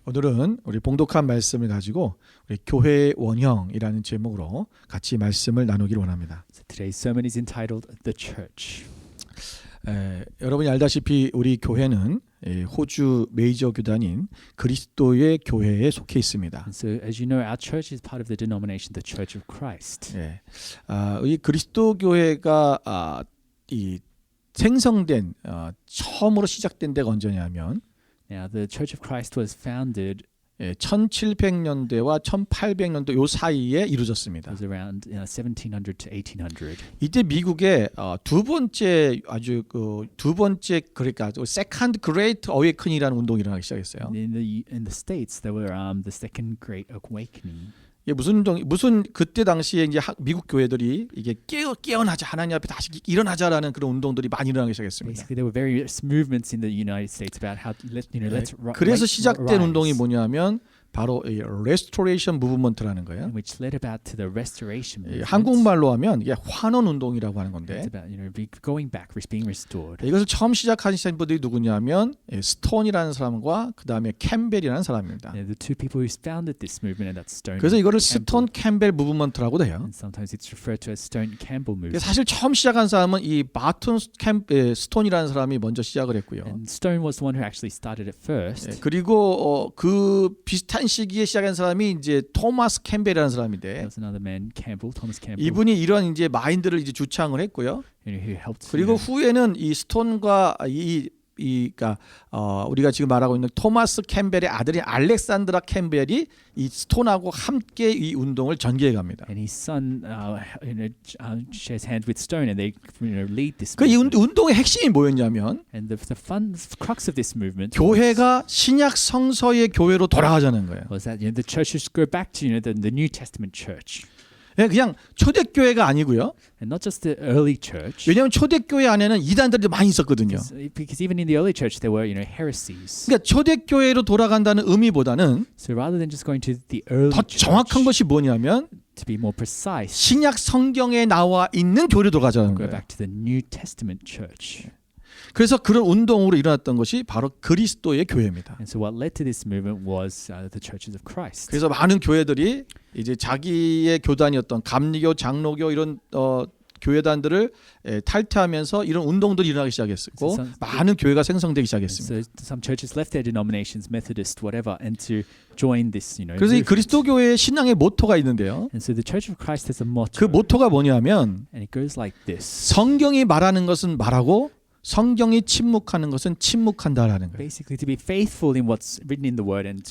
오늘은 우리 봉독한 말씀을 가지고 우리 교회의 원형이라는 제목으로 같이 말씀을 나누기를 원합니다. So today's sermon is entitled The Church. 여러분이 알다시피 우리 교회는 호주 메이저 교단인 그리스도의 교회에 속해 있습니다. And so as you know, our church is part of the denomination, the Church of Christ. 이 그리스도 교회가 이 생성된 처음으로 시작된 데가 언제냐면 Now, the Church of Christ was founded 1700년대와 1800년도 요 사이에 이루어졌습니다. was around 1700 to 1800. 이때 미국의 두 번째 그러니까 세컨드 그레이트 어웨이큰이라는 운동이 일어나기 시작했어요. In the States, there were the Second Great Awakening. 이게 무슨 그때 당시에 이제 미국 교회들이 이게 깨어나자 하나님 앞에 다시 일어나자라는 그런 운동들이 많이 일어나기 시작했습니다. Basically, there were various movements in the United States about how let's 그래서 시작된 rise. 운동이 뭐냐면 바로 이 레스토레이션 무브먼트라는 거예요. Which led about to the restoration movement. 한국말로 하면 이게 환원 운동이라고 하는 건데. It's about going back, being restored. 이것을 처음 시작하신 분들이 누구냐면 스톤이라는 사람과 그 다음에 캠벨이라는 사람입니다. The two people who founded this movement, and that's Stone. 그래서 이거를 Campbell. 스톤 캠벨 무브먼트라고 해요. And sometimes it's referred to as Stone Campbell movement. 사실 처음 시작한 사람은 이 바튼 스톤이라는 사람이 먼저 시작을 했고요. And Stone was the one who actually started it first. 그리고 그 비슷한 시기에 시작한 사람이 이제 토마스 캠벨이라는 사람인데 There was another man, Thomas Campbell. 이분이 이런 이제 마인드를 이제 주창을 했고요. who helped. 그리고 후에는 이 스톤과 그러니까 우리가 지금 말하고 있는 토마스 캠벨의 아들인 알렉산드라 캠벨이 이 스톤하고 함께 이 운동을 전개해 갑니다. And his son shares hands with Stone, and they lead this. 그 이 movement. 운동의 핵심이 뭐였냐면 And the crux of this movement 교회가 신약 성서의 교회로 돌아가자는 거예요. was that the church should go back to the New Testament church, 그냥 초대교회가 아니고요. and not just the early church. 왜냐하면 초대교회 안에는 이단들이 많이 있었거든요. Because even in the early church there were heresies. 그러니까 초대교회로 돌아간다는 의미보다는 So rather than just going to the early 더 church, 정확한 것이 뭐냐면 to be more precise, 신약 성경에 나와 있는 교회로 돌아가자는 go 거예요. back to the New Testament church. 그래서 그런 운동으로 일어났던 것이 바로 그리스도의 교회입니다. And so what led to this movement was the churches of Christ. 그래서 많은 교회들이 이제 자기의 교단이었던 감리교, 장로교 이런 교회단들을 탈퇴하면서 이런 운동들이 일어나기 시작했고 많은 교회가 생성되기 시작했습니다. So some churches left their denominations, Methodist, whatever, and to join this, 그래서 이 movement. 그리스도 교회의 신앙의 모토가 있는데요. And so the Church of Christ has a motto, 그 모토가 뭐냐면 and it goes like this. 성경이 말하는 것은 말하고 성경이 침묵하는 것은 침묵한다라는 거예요. Basically, to be faithful in what's written in the Word, and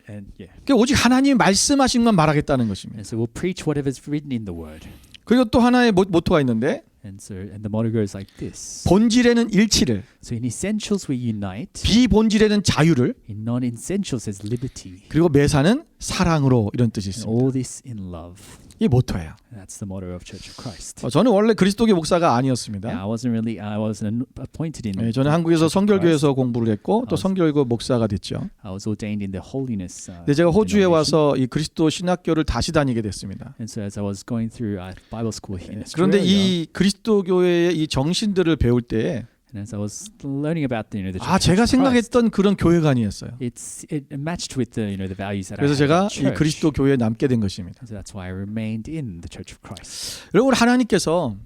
그러니까 오직 하나님이 말씀하신 것만 말하겠다는 것입니다. And so we'll preach whatever's written in the Word. 그리고 또 하나의 모토가 있는데 And the motto goes like this. 본질에는 일치를, So in essentials we unite. 비본질에는 자유를, In non-essentials as liberty. 그리고 매사는 사랑으로 이런 뜻이 And 있습니다. all this in love. 이 모토예요. And that's the motto of Church of Christ. 저는 원래 그리스도교 목사가 아니었습니다. Now, I wasn't appointed in. 저는 한국에서 Church of Christ. 성결교에서 공부를 했고 또 성결교 목사가 됐죠. I was ordained in the holiness. 근데 제가 호주에 denomination. 와서 이 그리스도 신학교를 다시 다니게 됐습니다. And so as I was going through Bible school here in 그런데 Australia, 이 그리스도 교회의 이 정신들을 배울 때 and as I was learning about the Church 제가 of Christ, 생각했던 그런 교회가 아니었어요. it matched with the values that I 그래서 had 제가 in 이 church. 그리스도 교회에 남게 된 것입니다. So that's why I remained in the Church of Christ. 여러분 하나님께서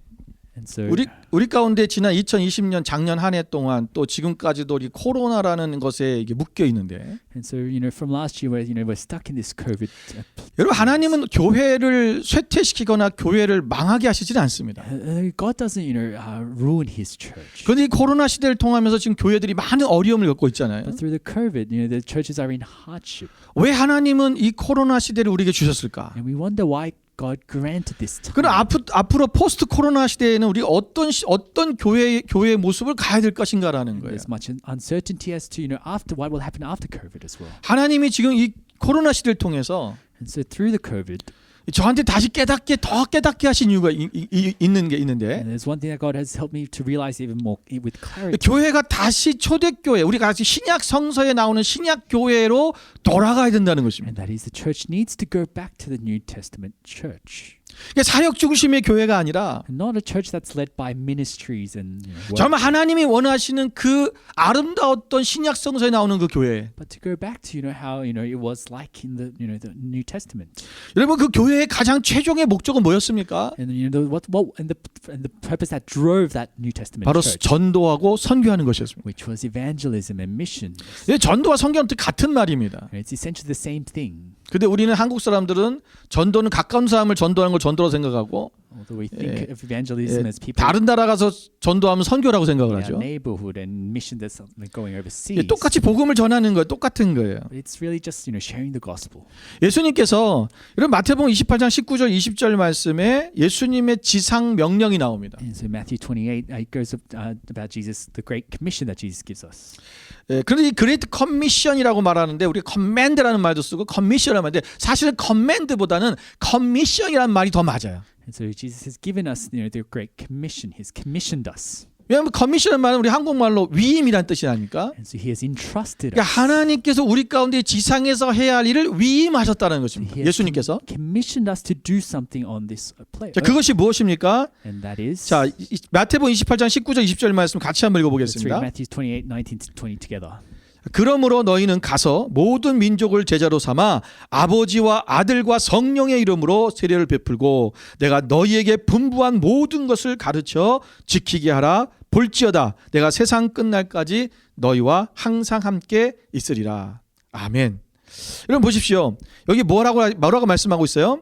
And so 우리 가운데 지난 2020년 작년 한 해 동안 또 지금까지도 이 코로나라는 것에 이게 묶여 있는데 And so from last year, we're stuck in this COVID. 여러분 하나님은 교회를 쇠퇴시키거나 교회를 망하게 하시지는 않습니다. God doesn't ruin His church. 그런데 이 코로나 시대를 통하면서 지금 교회들이 많은 어려움을 겪고 있잖아요. But through the COVID, the churches are in hardship, 왜 하나님은 이 코로나 시대를 우리에게 주셨을까? and we wonder why God granted this time. 그럼 앞으로 포스트 코로나 시대에는 우리 어떤 교회의 모습을 가야 될 것인가라는 거예요. There's much uncertainty as to after what will happen after COVID as well. 하나님이 지금 이 코로나 시대를 통해서 And so through the COVID, 저한테 다시 더 깨닫게 하신 이유가 있는데 and there's one thing that God has helped me to realize even more with clarity. 교회가 다시 초대교회, 우리가 다시 신약 성서에 나오는 신약 교회로 돌아가야 된다는 것입니다. And that is the church needs to go back to the New Testament church. 그러니까 사역 중심의 교회가 아니라 Not a church that's led by ministries and work, 정말 하나님이 원하시는 그 아름다웠던 신약 성서에 나오는 그 교회. but to go back to how it was like in the the New Testament. 여러분 그 교회의 가장 최종의 목적은 뭐였습니까? And what and the purpose that drove that New Testament 바로 church, 전도하고 선교하는 것이었습니다. which was evangelism and mission. 전도와 선교는 같은 말입니다. It's essentially the same thing. 근데 우리는 한국 사람들은 전도는 가까운 사람을 전도하는 걸 전도로 생각하고 Although we think of evangelism as people 다른 나라 가서 전도하면 선교라고 생각을 in our 하죠. neighborhood and mission that's going overseas. 똑같이 복음을 전하는 거예요. 똑같은 거예요. But it's really just sharing the gospel. 예수님께서 이런 마태복음 28장 19절 20절 말씀에 예수님의 지상 명령이 나옵니다. And so Matthew 28 it goes about Jesus, the great commission that Jesus gives us. 그런데 이 그레이트 커미션이라고 말하는데 우리가 커맨드라는 말도 쓰고 커미션이라는 말인데 사실은 커맨드보다는 커미션이라는 말이 더 맞아요. And so Jesus has given us the great commission. He's commissioned us. 왜냐하면 커미션은 말은 우리 한국말로 위임이란 뜻이 아닙니까? And so he has entrusted 그러니까 us. 하나님께서 우리 가운데 지상에서 해야 할 일을 위임하셨다는 것입니다. He has 예수님께서. commissioned us to do something on this place. 자, 그것이 무엇입니까? And that is 자, 마태복음 28장 19절 20절 말씀 같이 한번 let's read 읽어보겠습니다. Matthew 28, 19 to 20 together. 그러므로 너희는 가서 모든 민족을 제자로 삼아 아버지와 아들과 성령의 이름으로 세례를 베풀고 내가 너희에게 분부한 모든 것을 가르쳐 지키게 하라. 볼지어다 내가 세상 끝날까지 너희와 항상 함께 있으리라. 아멘. 여러분 보십시오. 여기 뭐라고 말씀하고 있어요?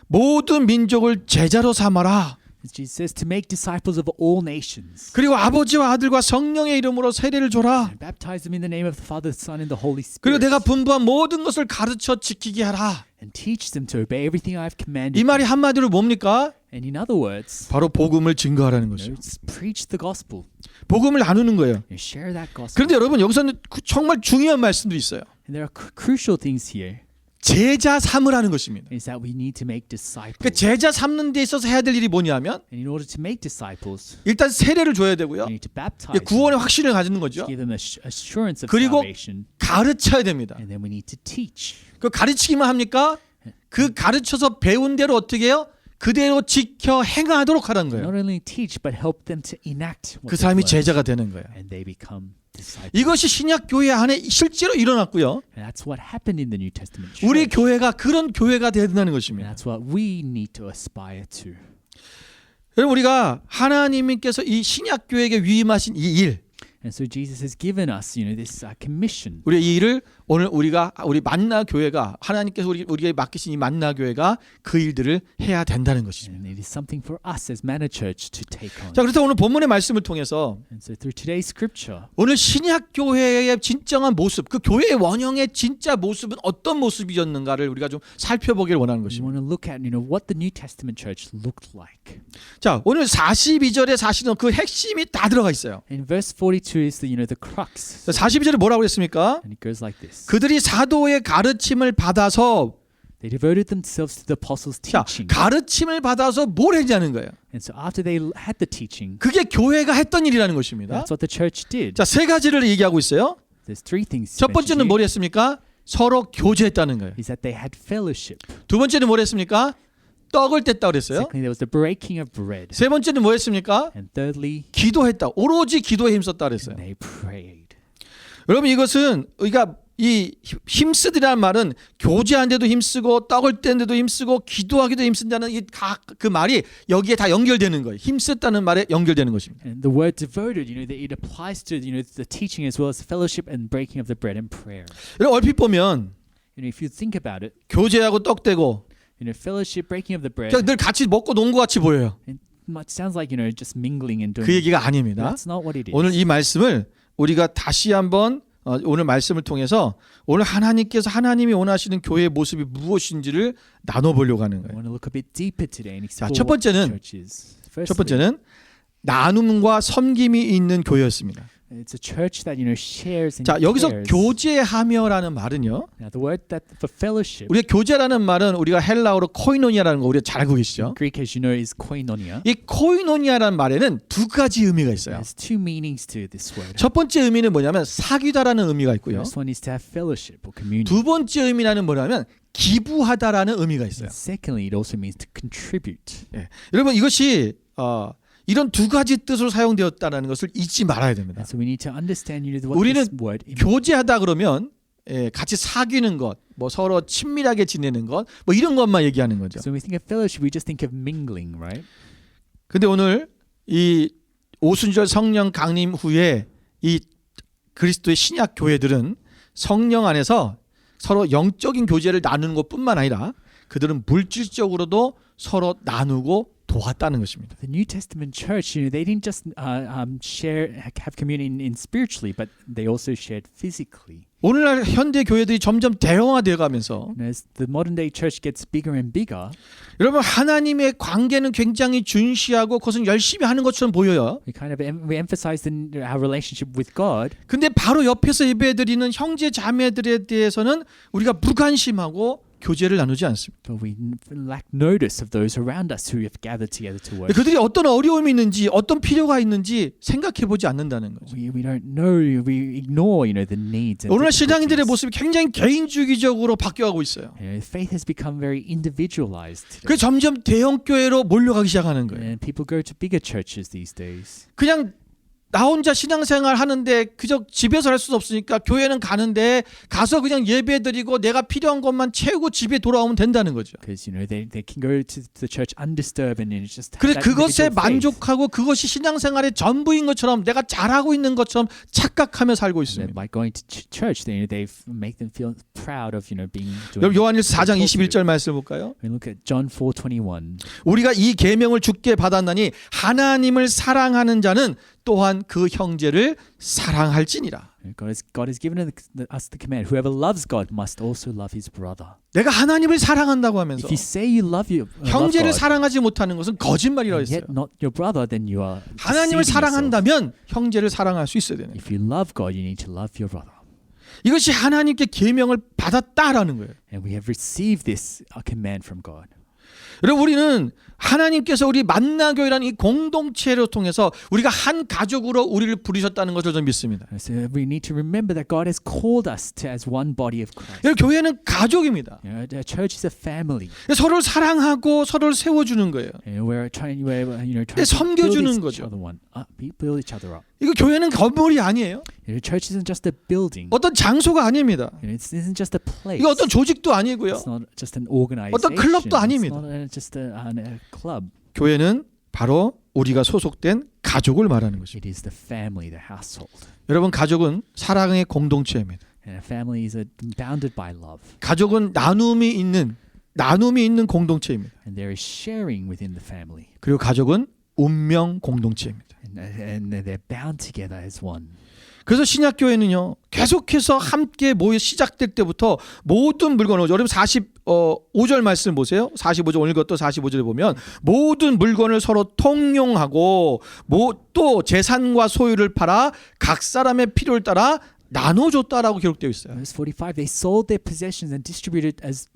모든 민족을 제자로 삼아라. Jesus says to make disciples of all nations. 그리고 아버지와 아들과 성령의 이름으로 세례를 줘라. And baptize them in the name of the Father, the Son, and the Holy 그리고 Spirit. 내가 분부한 모든 것을 가르쳐 지키게 하라. And teach them to obey everything I've commanded. 이 말이 한마디로 뭡니까? And in other words, 바로 복음을 증거하라는 것이죠. it's preach the gospel. 복음을 나누는 거예요. Share that gospel. 그런데 여러분 여기서는 정말 중요한 말씀들이 있어요. And there are crucial things here. 제자 삼으라는 것입니다. Is that we need to make disciples. 그러니까 제자 삼는 데 있어서 해야 될 일이 뭐냐면 And in order to make disciples, 일단 세례를 줘야 되고요. we need to baptize them, 구원의 확신을 가지는 거죠. give them assurance of 그리고 salvation, 가르쳐야 됩니다. and then we need to teach. 그 가르치기만 합니까? 그 가르쳐서 배운 대로 어떻게 해요? 그대로 지켜 행하도록 하라는 거예요. Not only teach, but help them to enact what 그 they've 사람이 learned, 제자가 되는 거예요. and they become disciples. 이것이 신약 교회 안에 실제로 일어났고요. And that's what happened in the New Testament church. 우리 교회가 그런 교회가 되야 된다는 And 것입니다. that's what we need to aspire to. 여러분 우리가 하나님께서 이 신약 교회에게 위임하신 이 일, And so Jesus has given us, this commission. 우리 이 일을 오늘 우리 만나 교회가 하나님께서 우리에게 맡기신 이 만나 교회가 그 일들을 해야 된다는 것이죠. And it is something for us as Manna Church to take on. 자, 그래서 오늘 본문의 말씀을 통해서 And so through today's scripture, 오늘 신약 교회의 진정한 모습, 그 교회의 원형의 진짜 모습은 어떤 모습이었는가를 우리가 좀 살펴보기를 원하는 we 것입니다. want to look at, what the New Testament church looked like. 자, 오늘 42절에 사실은 그 핵심이 다 들어가 있어요. In verse 42 is the crux. 42절에 뭐라고 했습니까? And it goes like this. 그들이 사도의 가르침을 받아서 They devoted themselves to the apostles' 자, teaching. 가르침을 받아서 뭘 했냐는 거예요. And so after they had the teaching, 그게 교회가 했던 일이라는 것입니다. that's what the church did. 자, 세 가지를 얘기하고 있어요. There's three things. 첫 번째는 뭘 했습니까? 서로 교제했다는 거예요. Is that they had fellowship. 두 번째는 뭘 했습니까? 떡을 뗐다 그랬어요. Secondly, there was the breaking of bread. 세 번째는 뭐 했습니까? And thirdly, 기도했다. 오로지 기도에 힘썼다 그랬어요. they prayed. 여러분 이것은 우리가 이 힘쓰리라는 말은 교제하는데도 힘쓰고 떡을 떼는데도 힘쓰고 기도하기도 힘쓴다는 그 말이 여기에 다 연결되는 거예요. 힘썼다는 말에 연결되는 것입니다. And the word devoted, that it applies to the teaching as well as fellowship and breaking of the bread and prayer. 여러분 얼핏 보면 If you think about it, 교제하고 떡 떼고 fellowship, breaking of the bread, 그냥 늘 같이 먹고 논 것 같이 보여요. it sounds like just mingling and doing. 그 얘기가 아닙니다. That's not what it is. 오늘 이 말씀을 우리가 다시 한번 오늘 말씀을 통해서 오늘 하나님이 원하시는 교회의 모습이 무엇인지를 나눠보려고 하는 I 거예요. want to look a bit deeper today and explore 첫 번째는- what the church is. 첫 번째는 나눔과 섬김이 있는 교회였습니다. It's a church that shares and 자, 여기서 cares. 교제하며라는 말은요. Now the word that for fellowship 우리가 교제라는 말은 우리가 헬라어로 코이노니아라는 거 우리가 잘 알고 in 계시죠? Greek, as you know, is koinonia. 이 코이노니아라는 말에는 두 가지 의미가 있어요. There's two meanings to this word. 첫 번째 의미는 뭐냐면 사귀다라는 의미가 있고요. First one is to have fellowship or communion. 두 번째 의미는 뭐냐면 기부하다라는 의미가 있어요. And secondly, it also means to contribute. 예. 여러분 이것이 이런 두 가지 뜻으로 사용되었다는 것을 잊지 말아야 됩니다. And so we need to understand what 우리는 this word means. 교제하다 그러면 같이 사귀는 것, 뭐 서로 친밀하게 지내는 것, 뭐 이런 것만 얘기하는 거죠. So when we think of fellowship, we just think of mingling, right? 근데 오늘 이 오순절 성령 강림 후에 이 그리스도의 신약 교회들은 성령 안에서 서로 영적인 교제를 나누는 것뿐만 아니라 그들은 물질적으로도 서로 나누고 도왔다는 것입니다. The New Testament church, they didn't just have communion in spiritually, but they also shared physically. 오늘날 현대 교회들이 점점 대형화되어 가면서 And as the modern day church gets bigger and bigger, 여러분 하나님의 관계는 굉장히 중시하고 그것은 열심히 하는 것처럼 보여요. we emphasize our relationship with God. 근데 바로 옆에서 예배드리는 형제 자매들에 대해서는 우리가 무관심하고 교제를 나누지 않습니다. But we lack notice of those around us who have gathered together to worship. 그들이 어떤 어려움이 있는지 어떤 필요가 있는지 생각해 보지 않는다는 거죠. We don't know. We ignore, the needs. And 오늘날 신앙인들의 difficulties. 모습이 굉장히 개인주의적으로 바뀌어가고 있어요. Faith has become very individualized today. 그래서 점점 대형 교회로 몰려가기 시작하는 거예요. And people go to bigger churches these days. 그냥 나 혼자 신앙생활 하는데 그저 집에서 할 수는 없으니까 교회는 가는데 가서 그냥 예배드리고 내가 필요한 것만 채우고 집에 돌아오면 된다는 거죠. Because they can go to the church undisturbed and it's just 그래 that 그것에 individual faith. 만족하고 그것이 신앙생활의 전부인 것처럼 내가 잘하고 있는 것처럼 착각하며 살고 And then 있습니다. by going to church, they make them feel proud of being 여러분 doing. 요한일서 4장 21절 말씀 볼까요? We look at John 4:21. 우리가 이 계명을 주께 받았나니 하나님을 사랑하는 자는 또한 그 형제를 사랑할지니라. God has given us the command. Whoever loves God must also love his brother. 내가 하나님을 사랑한다고 하면서 If you say you love 형제를 God, 사랑하지 못하는 것은 거짓말이라고 and 했어요. yet not your brother, then you are 하나님을 deceiving yourself. 사랑한다면 형제를 사랑할 수 있어야 되는 거예요. If you love God, you need to love your brother. 이것이 하나님께 계명을 받았다라는 거예요. And we have received this command from God. 여러분 우리는 하나님께서 우리 만나교회라는 이 공동체를 통해서 우리가 한 가족으로 우리를 부르셨다는 것을 저는 믿습니다. So we need to remember that God has called us as one body of Christ. 여러분 교회는 가족입니다. A church is a family. 서로를 사랑하고 서로를 세워주는 거예요. We're trying to 섬겨주는 build each 거죠. other build each other up. 이거 교회는 건물이 아니에요. Church isn't just a building. 어떤 장소가 아닙니다. It isn't just a place. 이거 어떤 조직도 아니고요. It's not just an organization. 어떤 클럽도 아닙니다. It's not just a club. 교회는 바로 우리가 소속된 가족을 말하는 것입니다. It is the family, the household. 여러분 가족은 사랑의 공동체입니다. And a family is bounded by love. 가족은 나눔이 있는 공동체입니다. And there is sharing within the family. 그리고 가족은 운명 공동체입니다. And they're bound together as one. 그래서 신약교회는요 계속해서 함께 모여 시작될 때부터 모든 물건을 여러분 45절 말씀 보세요. 45절 오늘 것도 45절에 보면 모든 물건을 서로 통용하고 또 재산과 소유를 팔아 각 사람의 필요를 따라 나눠줬다라고 기록되어 있어요. Verse 45, they sold their possessions and distributed as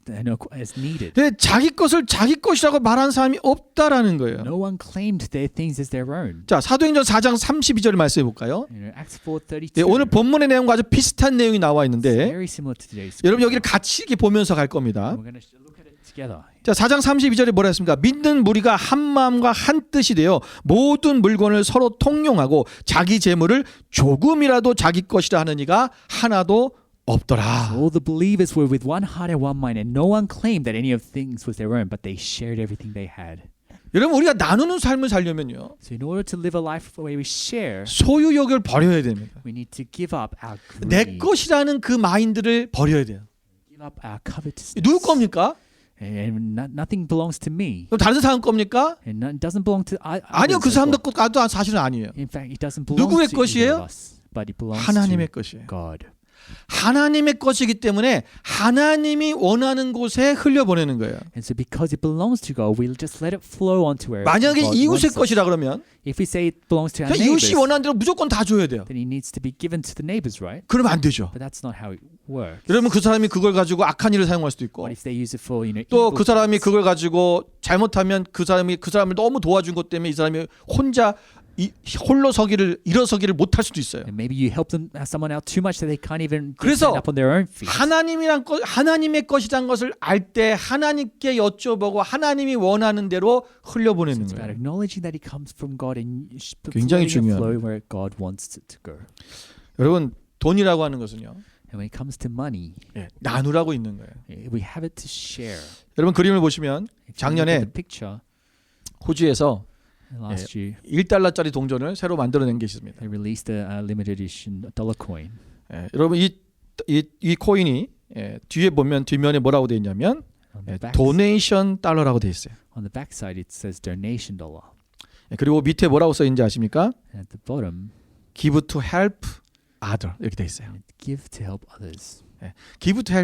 needed. 근데 자기 것을 자기 것이라고 말하는 사람이 없다라는 거예요. No one claimed their things as their own. 자, 사도행전 4장 32절 말씀해 볼까요? Acts 4:32. 네, 오늘 본문의 내용과 아주 비슷한 내용이 나와 It's 있는데 very similar to today's. 여러분 여기를 같이 이렇게 보면서 갈 겁니다. We're going to look at it together. 자, 4장 32절에 뭐라 했습니까? 믿는 무리가 한 마음과 한 뜻이 되어 모든 물건을 서로 통용하고 자기 재물을 조금이라도 자기 것이라 하는 이가 하나도 없더라. All the believers were with one heart and one mind, and no one claimed that any of things was their own, but they shared everything they had. 여러분 우리가 나누는 삶을 살려면요. So in order to live a life where we share, 소유욕을 버려야 됩니다. we need to give up our 내 greed, 것이라는 그 마인드를 버려야 돼요. give up our covetousness. 누구 겁니까? And nothing belongs to me. 그럼 다른 사람 겁니까? And it doesn't belong to 아니요, 그 others as 사람들 well. 것도 사실은 아니에요. In fact, it doesn't belong 누구의 to either 것이에요? of us, but it belongs 하나님의 to 것이에요. God. 하나님의 것이기 때문에 하나님이 원하는 곳에 흘려보내는 거예요. And so because it belongs to God, we'll just let it flow onto where 만약에 God 이웃의 wants it. 것이라 그러면 If we say it belongs to our 그냥 neighbors, 이웃이 원하는 대로 무조건 다 줘야 돼요. then it needs to be given to the neighbors, right? 그러면 안 되죠. But that's not how it works. 그러면 그 사람이 그걸 가지고 악한 일을 사용할 수도 있고 What if they use it for, 또 evil 그 사람이 things? 그걸 가지고 잘못하면 그 사람을 너무 도와준 것 때문에 이 사람이 혼자 홀로 서기를 일어서기를 못할 수도 있어요. And maybe you help them someone out too much that they can't even 그래서 stand up on their own feet. 하나님의 것이란 것을 알 때 하나님께 여쭤보고 하나님이 원하는 대로 흘려보내는 It's about 거예요. acknowledging that it comes from God and 굉장히 letting it 중요한 flow where God wants it to go. 여러분 돈이라고 하는 것은요, And when it comes to money, 나누라고 있는 거예요. we have it to share. 여러분 그림을 보시면 If you look at 작년에 the picture 호주에서 last year, 1달러짜리 동전을 새로 만들어낸 게 있습니다. they released a limited edition dollar coin. 여러분 이 코인이 뒤에 보면 뒷면에 뭐라고 되어 있냐면 On the back, 도네이션 달러라고 되어 있어요. on the back side, it says donation dollar. 그리고 밑에 뭐라고 써 있는지 아십니까? And at the bottom, Give to help other 이렇게 되어 있어요. give to help others. Give to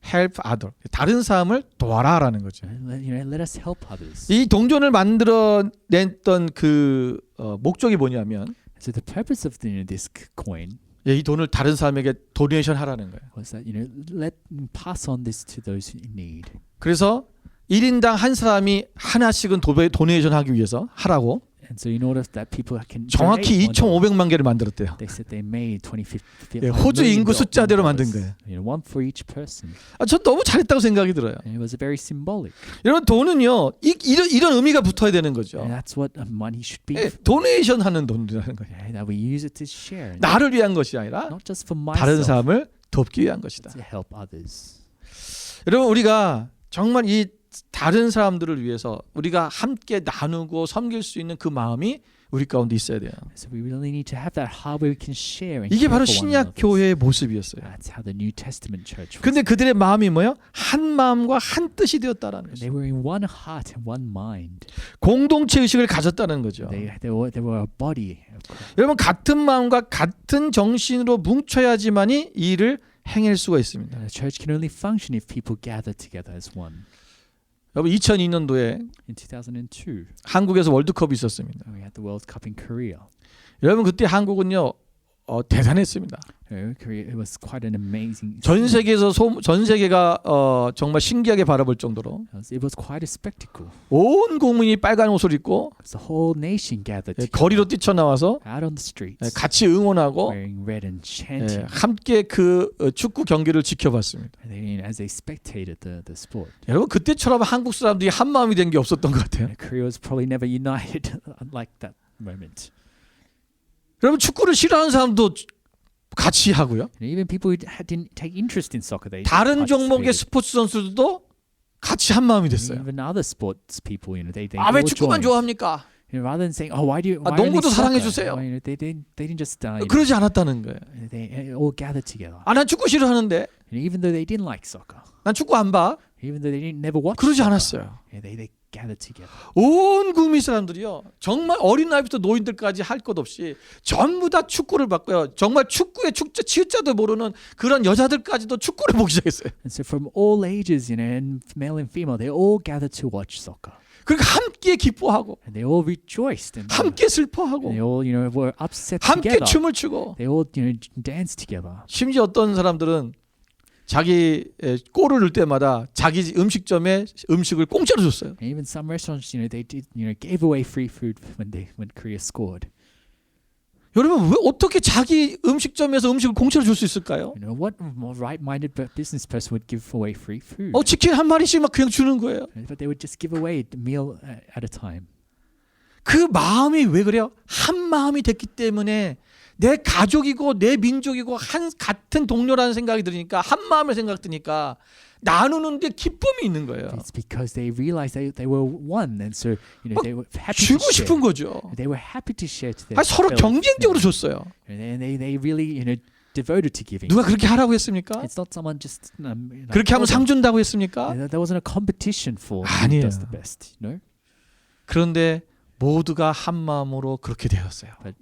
help other. 다른 사람을 도와라라는 거죠. Let us help others. 이 동전을 만들어냈던 그 목적이 뭐냐면 So the purpose of this coin 이 돈을 다른 사람에게 도네이션 하라는 거예요. was that let pass on this to those in need. 그래서 1인당 한 사람이 하나씩은 도네이션 하기 위해서 하라고 And so in order that people can 정확히 donate $1, 2,500만 개를 만들었대요. they said they made 25 호주 인구 숫자대로 만든 거예요. one for each person. 전 너무 잘했다고 생각이 들어요. And it was very symbolic. 여러분 돈은요 이런 의미가 붙어야 되는 거죠. And that's what money should be. 도네이션 하는 돈이라는 거예요. That we use it to share. 나를 위한 것이 아니라 Not just for 다른 myself, 사람을 돕기 위한 것이다. to help others. 여러분 우리가 정말 이 다른 사람들을 위해서 우리가 함께 나누고 섬길 수 있는 그 마음이 우리 가운데 있어야 돼요. So we really need to have that heart where we can share and 이게 care 바로 for one 신약 another. 교회의 모습이었어요. That's how the New Testament church was. 근데 그들의 마음이 뭐예요? 한 마음과 한 뜻이 되었다라는 They 거죠. were in one heart and one mind. 공동체 의식을 가졌다는 거죠. They were a body. of Christ. 여러분 같은 마음과 같은 정신으로 뭉쳐야지만이 이 일을 행할 수가 있습니다. And the church can only function if people gather together as one. 여러분 2002년도에 In 2002, 한국에서 월드컵이 있었습니다. we had the World Cup in Korea. 여러분 그때 한국은요 대단했습니다. Korea, it was quite an amazing. 전 세계가 정말 신기하게 바라볼 정도로 It was quite a spectacle. 온 국민이 빨간 옷을 입고 The whole nation gathered together, 거리로 뛰쳐나와서 out on the streets, 같이 응원하고 wearing red and chanting. 함께 그 축구 경기를 지켜봤습니다. As they spectated the sport. 여러분 그때처럼 한국 사람들이 한 마음이 된 게 없었던 것 같아요. Korea was probably never united like that moment. 여러분 축구를 싫어하는 사람도 같이 하고요. And even people who didn't take interest in soccer, they 다른 종목의 participated. 스포츠 선수들도 같이 한 마음이 And 됐어요. even other sports people, they 아 왜 all 축구만 joined. 좋아합니까? Rather than saying, "Oh, why do you?" 아, why only 농구도 사랑해 soccer? 주세요. They didn't just 그러지 않았다는 거예요. they all gathered together. 아 난 축구 싫어하는데 And even though they didn't like soccer, 난 축구 안 봐. even though they didn't never watch 그러지 soccer, 않았어요. they gathered together. 온 국민 사람들이요. 정말 어린 나이부터 노인들까지 할 것 없이 전부 다 축구를 봤고요. 정말 축구의 치유자도 모르는 그런 여자들까지도 축구를 보기 시작했어요. And so from all ages, and male and female, they all gathered to watch soccer. 그러니까 함께 기뻐하고 And they all rejoiced and 함께 they 슬퍼하고 all, were upset 함께 together. 춤을 추고 They all, danced together. 심지어 어떤 사람들은 자기 골을 넣을 때마다 자기 음식점에 음식을 공짜로 줬어요. And even some restaurants, they did, gave away free food when Korea scored. 여러분 왜 어떻게 자기 음식점에서 음식을 공짜로 줄 수 있을까요? What more right-minded business person would give away free food? 치킨 한 마리씩 막 그냥 주는 거예요. But they would just give away a meal at a time. 그 마음이 왜 그래요? 한 마음이 됐기 때문에 내 가족이고 내 민족이고 같은 동료라는 생각이 드니까 한 마음을 생각 드니까 나누는데 기쁨이 있는 거예요. It's because they realized they were one, and so they were happy to 주고 share. 싶은 거죠. They were happy to share to their 서로 fellow 경쟁적으로 family. 줬어요. And they really devoted to giving. 누가 그렇게 하라고 했습니까? It's not someone just 그렇게 하면 told them. 상 준다고 했습니까? There wasn't a competition for who 아니에요. does the best, 그런데 모두가 한 마음으로 그렇게 되었어요. But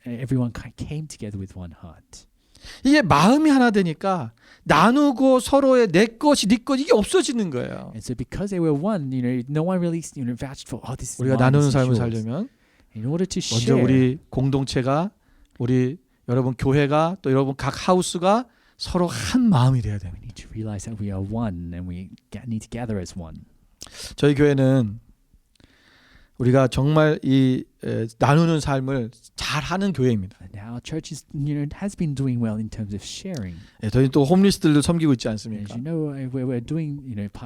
everyone came together with one heart. 이게 마음이 하나 되니까 나누고 서로의 내 것이 네 것 이게 없어지는 거예요. And so because they were one, no one really vouched for, oh, this is 우리가 mine, 나누는 this is 삶을 yours. 살려면 In order to 먼저 share, 우리 공동체가 우리 여러분 교회가 또 여러분 각 하우스가 서로 한 마음이 돼야 됩니다. we need to realize that we are one and we need to gather as one. 저희 교회는 우리가 정말 이 나누는 삶을 잘하는 교회입니다. And our church is, has been doing well in terms of sharing. 저희 또 홈리스들도 섬기고 있지 As 않습니까? you know, we're doing,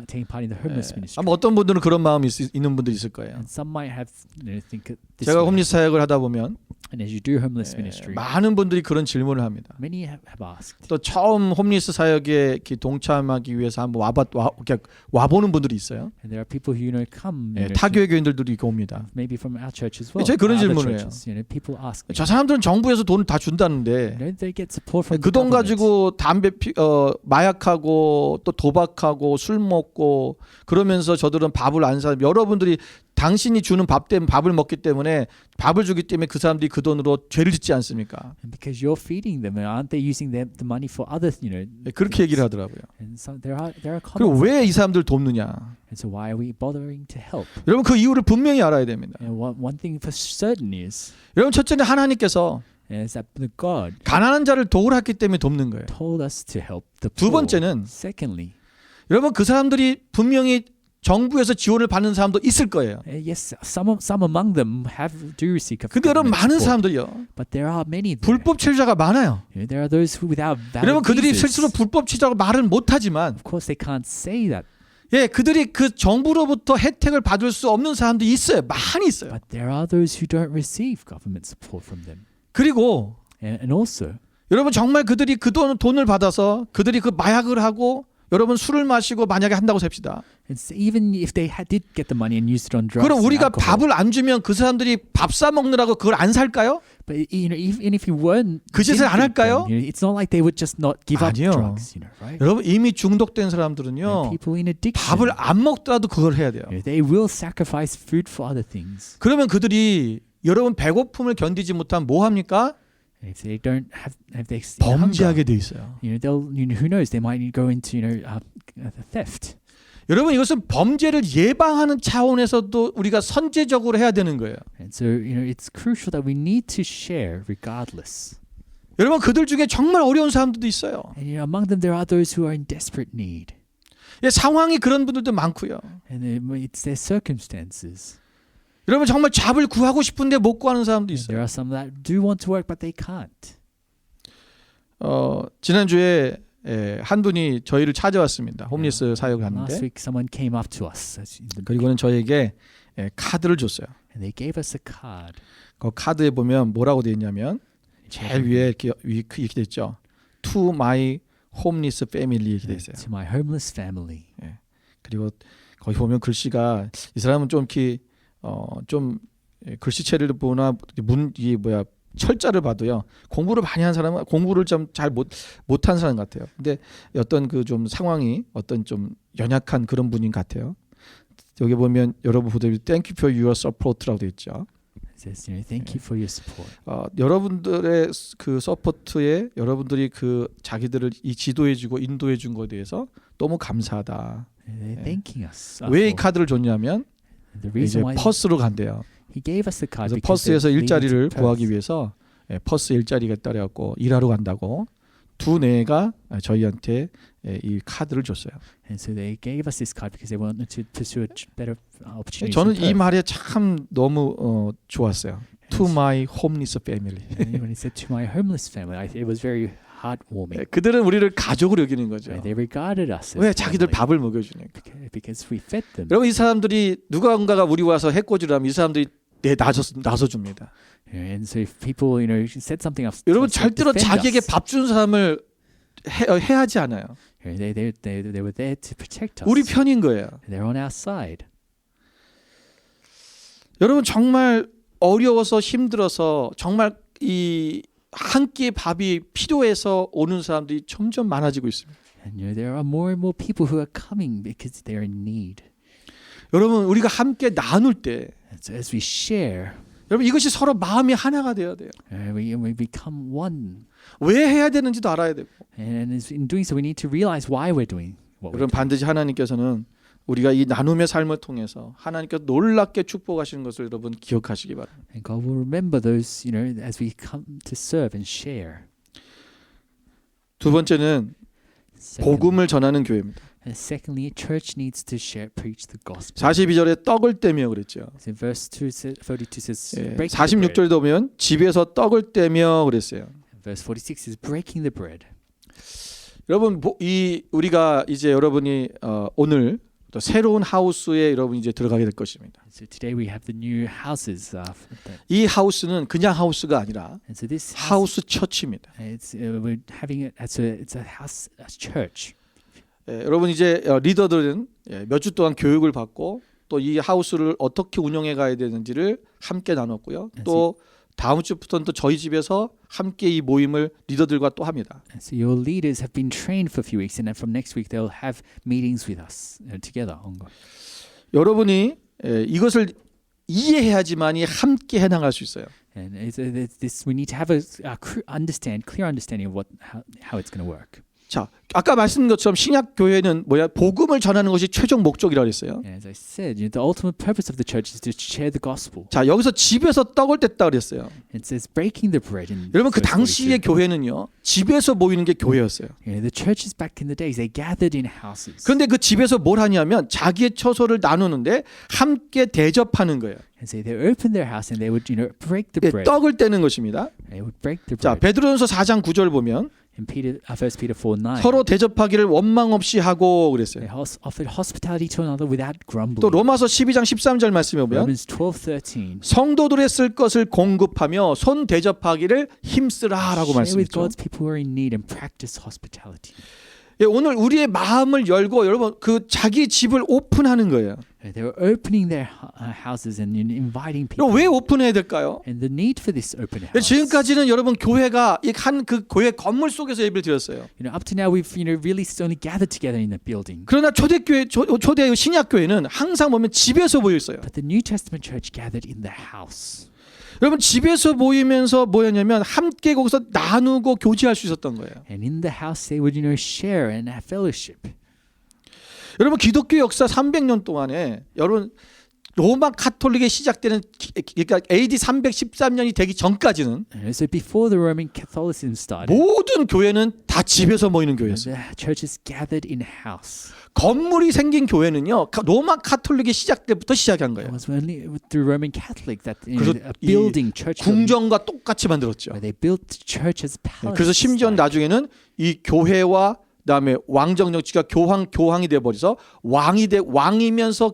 taking part in the homeless ministry. 아마 어떤 분들은 그런 마음이 있는 분들이 있을 거예요. And some might have, think this 제가 way. 홈리스 사역을 하다 보면 And as you do homeless ministry, 많은 분들이 그런 질문을 합니다. many have asked. 또 처음 홈리스 사역에 이렇게 동참하기 위해서 한번 와보는 분들이 있어요. And there are people who come, 타교회 교인들도 이렇게 옵니다. maybe from our church as well. 제가 그런 other 질문을 해요. churches, people ask me, 저 사람들은 정부에서 돈을 다 준다는데 they get support from 그 the 돈 government. 가지고 담배 마약하고 또 도박하고 술 먹고 그러면서 저들은 밥을 안 사. 여러분들이 당신이 주는 밥 때문에 밥을 먹기 때문에 밥을 주기 때문에 그 사람들이 그 돈으로 죄를 짓지 않습니까? And because you're feeding them, aren't they using the money for other, 그렇게 얘기를 하더라고요. And so there are 그리고 comments. 왜 이 사람들 돕느냐? And so why are we bothering to help? 여러분 그 이유를 분명히 알아야 됩니다. And one thing for certain is 첫째는 하나님께서 that the God 가난한 자를 도우라 했기 때문에 돕는 거예요. told us to help the 두 poor. 번째는 Secondly, 여러분 그 사람들이 분명히 정부에서 지원을 받는 사람도 있을 거예요. yes, some among them do receive 근데 여러분 government 많은 support, 사람들이요. but there are many there. 불법 체류자가 많아요. There are those who without valid 여러분 그들이 visas. 실수로 불법 체류자고 말을 못하지만 Of course, they can't say that, 그들이 그 정부로부터 혜택을 받을 수 없는 사람들이 있어요. 많이 있어요. but there are those who don't receive government support from them. 그리고 And also, 여러분 정말 그들이 그 돈을 받아서 그들이 그 마약을 하고 여러분 술을 마시고 만약에 한다고 셉시다. it's even if they did get the money and used it on drugs, 그럼 and 우리가 alcohol, 밥을 안 주면 그 사람들이 밥 사 먹느라고 그걸 안 살까요? but even if you weren't, 그 짓을 안 didn't give 할까요? them, it's not like they would just not give up 아니요. drugs, right? 여러분 이미 중독된 And 사람들은요. people in addiction, 밥을 안 먹더라도 그걸 해야 돼요. they will sacrifice food for other things. 그러면 그들이 여러분 배고픔을 견디지 못하면 뭐 합니까? And if they don't have they 범죄하게 돼 있어요. they'll who knows, they might go into theft. 여러분 이것은 범죄를 예방하는 차원에서도 우리가 선제적으로 해야 되는 거예요. And so it's crucial that we need to share regardless. 여러분 그들 중에 정말 어려운 사람들도 있어요. And among them there are those who are in desperate need. 상황이 그런 분들도 많고요. And it's their circumstances. 여러분 정말 잡을 구하고 싶은데 못 구하는 사람도 And there 있어요. are some that do want to work but they can't. 지난주에 한 분이 저희를 찾아왔습니다. 홈리스 사역을 Last 하는데 week someone came up to us 그리고는 저에게 카드를 줬어요. and they gave us a card. 그 카드에 보면 뭐라고 되어 있냐면 제일 위에 이렇게 돼 있죠. To my homeless family 이렇게 돼 있어요. To my homeless family. 그리고 거기 보면 글씨가 이 사람은 좀 이렇게 좀 글씨체를 보나 이게 철자를 봐도요. 공부를 많이 한 사람은 공부를 좀 잘 못한 사람 같아요. 근데 어떤 그 좀 상황이 어떤 좀 연약한 그런 분인 것 같아요. 여기 보면 여러분 보듯이 Thank you for your support라고 돼 있죠. It says, thank you for your support. 여러분들의 그 서포트에 여러분들이 그 자기들을 이 지도해주고 인도해준 것에 대해서 너무 감사하다. They're thanking us. 왜 이 카드를 줬냐면 The 이제 reason why 퍼스로 간대요. he gave us the card 그래서 because 퍼스에서 they're leaving 일자리를 to 구하기 Perth. 위해서 퍼스 일자리가 따라갖고 일하러 간다고 두 네가 저희한테 이 카드를 줬어요. And so they gave us this card because they wanted to pursue a better opportunity. 저는 이 말에 참 너무 좋았어요. To my homeless family. And when he said to my homeless family, it was very heartwarming. 그들은 우리를 가족으로 여기는 거죠. They regarded us as 왜 자기들 family 밥을 먹여주니까. because we fed them. 여러분 이 사람들이 누군가가 우리 와서 해코지를 하면 이 사람들이 나서 줍니다. And so if people, said something else, 여러분 to 절대로 defend 자기에게 us, 밥 주는 사람을 해하지 않아요. they were there to protect us. 우리 편인 거예요. They're on our side. 여러분 정말 어려워서 힘들어서 정말 이 한 끼 밥이 필요해서 오는 사람들이 점점 많아지고 있습니다. And there are more and more people who are coming because they're in need. 여러분 우리가 함께 나눌 때 And so as we share, 여러분 이것이 서로 마음이 하나가 되어야 돼요. we become one. 왜 해야 되는지도 알아야 되고. And in doing so, we need to realize why we're doing what we're 여러분 반드시 하나님께서는 우리가 이 나눔의 삶을 통해서 하나님께서 놀랍게 축복하시는 것을 여러분 기억하시기 바랍니다. And God will remember those, as we come to serve and share. 두 번째는 복음을 전하는 교회입니다. And secondly, church needs to preach the gospel. 42절에 떡을 떼며 그랬죠. So in verse 32 says, 예, breaking the bread. 46절에 보면 집에서 떡을 떼며 그랬어요. Verse 46 is breaking the bread. 여러분 우리가 이제 여러분이 오늘 또 새로운 하우스에 여러분 이제 들어가게 될 것입니다. So today we have the new houses. 이 하우스는 그냥 하우스가 아니라 And so this 하우스 처치입니다. we're having it as it's a house, a church. 예, 여러분 이제 리더들은 몇 주 동안 교육을 받고 또 이 하우스를 어떻게 운영해 가야 되는지를 함께 나눴고요. 또 다음 주부터는 또 저희 집에서 함께 이 모임을 리더들과 또 합니다. And so your leaders have been trained for a few weeks, and then from next week they'll have meetings with us together. 여러분이 이것을 이해해야지만이 함께 해나갈 수 있어요. And we need to have a clear understanding of how it's going to work. 자, 아까 말씀드린 것처럼 신약 교회는 복음을 전하는 것이 최종 목적이라고 했어요. And as I said, the ultimate purpose of the church is to share the gospel. 자, 여기서 집에서 떡을 뗐다 그랬어요. It says breaking the bread. In 여러분 그 verse 당시의 42. 교회는요, 집에서 모이는 게 교회였어요. The churches back in the days, they gathered in houses. 그런데 그 집에서 뭘 하냐면 자기의 처소를 나누는데 함께 대접하는 거예요. And so they opened their house and they would, break the 예, bread. 떡을 떼는 것입니다. They would break the 자, bread. 베드로전서 4장 9절 보면 In First Peter 4:9. 서로 대접하기를 원망 없이 하고 They 그랬어요. offered hospitality to another without grumbling. 또 로마서 12장 13절 말씀에 보면 Romans 12:13. 성도들의 쓸 것을 공급하며 손 대접하기를 힘쓰라라고 Share with 말씀했죠. God's people who are in need and practice hospitality. 예, 오늘 우리의 마음을 열고 여러분 그 자기 집을 오픈하는 거예요. They were opening their houses and inviting people. 그럼 왜 오픈해야 될까요? And the need for this open 예, house. 지금까지는 여러분 교회가 한 그 교회 건물 속에서 예배를 드렸어요. Up to now we've really only gathered together in a building. 그러나 초대교회 초대 신약 교회는 항상 보면 집에서 모여 있어요. But the New Testament church gathered in the house. 여러분 집에서 모이면서 뭐였냐면 함께 거기서 나누고 교제할 수 있었던 거예요. And in the house they would share and have fellowship. 여러분 기독교 역사 300년 동안에 여러분 로마 카톨릭에 시작되는 그러니까 AD 313년이 되기 전까지는 So before the Roman Catholicism started, 모든 교회는 다 집에서 모이는 교회였어요. the churches gathered in house. 건물이 생긴 교회는요 로마 카톨릭이 시작 때부터 시작한 It 거예요. was only through Roman Catholic that 그래서 a building church 궁정과 똑같이 만들었죠. where they built churches palaces. 그래서 심지어 나중에는 이 교회와 그다음에 왕정 정치가 교황이 돼 버려서 왕이면서